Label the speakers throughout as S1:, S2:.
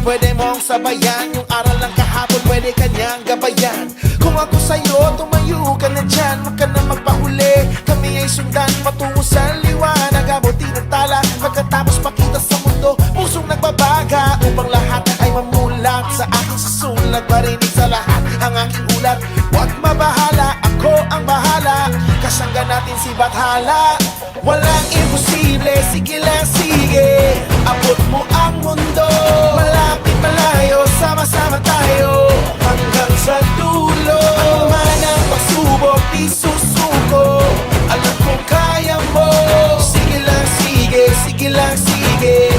S1: pwede mong sabayan. Yung aral ng kahapon pwede kanyang gabayan. Kung ako sa'yo, tumayo ka na dyan. Huwag ka na magpahuli, kami ay sundan patungo sa liwanag. Abuti ng tala, pagkatapos makita sa mundo pusong nagbabaga, upang lahat ay mamulat sa aking susulat. Marinig sa lahat ang aking ulat. Huwag mabahala, ako ang bahala. Kasangga natin si Bathala. Walang imposible, sige lang sige. Abot mo ang mundo, malapit malayo, sama-sama tayo hanggang sa dulo. Ano man ang pagsubok, di susuko. Alam kong kaya mo. Sige lang sige, sige lang sige.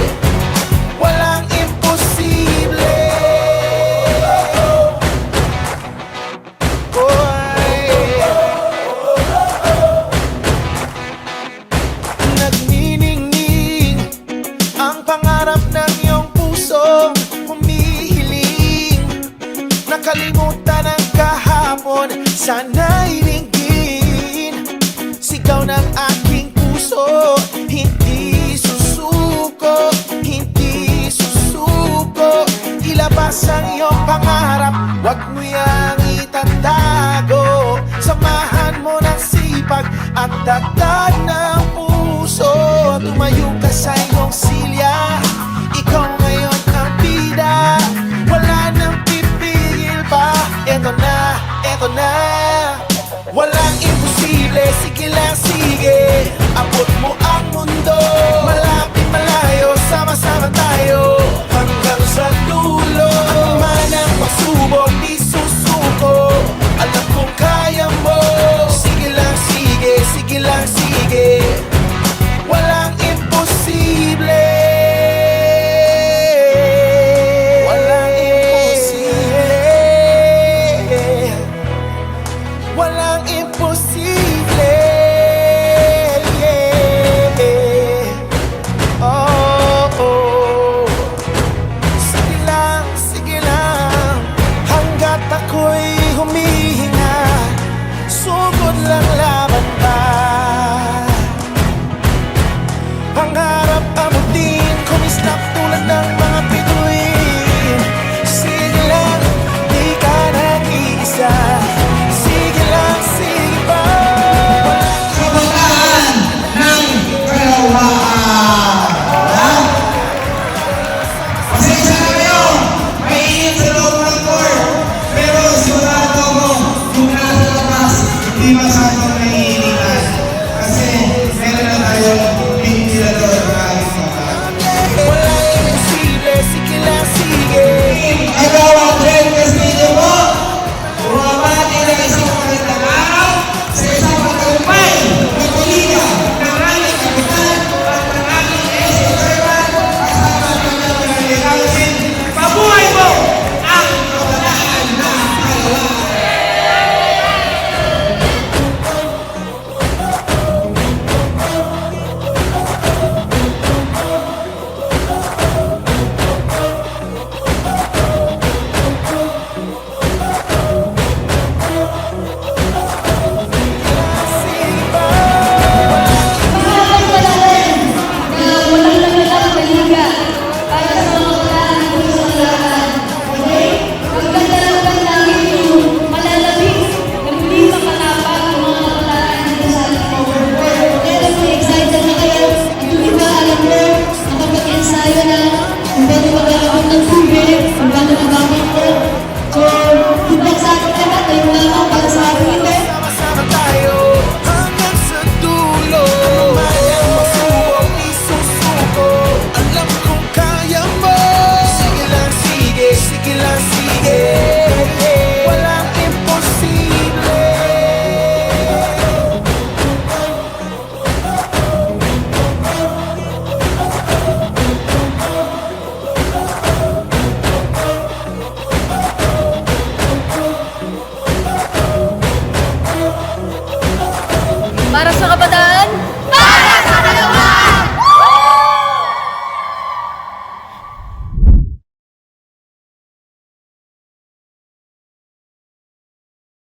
S1: Walang imposible. Nagniningning ang pangarap ng iyong puso, humihiling. Nakalimutan ang kahapon, sana'y ringgin. Sigaw ng aking puso, hindi susuko, hindi susuko. Ilabas ang iyong pangarap, huwag mo yang itatago. Samahan mo ng sipag at tatag ng puso. Tumayo ka sa iyong silya, ikaw ngayon ang bida. Wala nang pipigil pa, eto na, eto na. Walang imposible, sige lang sige. Abot mo ang mundo, malapit malayo, sama-sama tayo hanggang sa dulo. Ano man ang pagsubok, di susuko. Alam kong kaya mo. Sige lang sige, sige lang sige.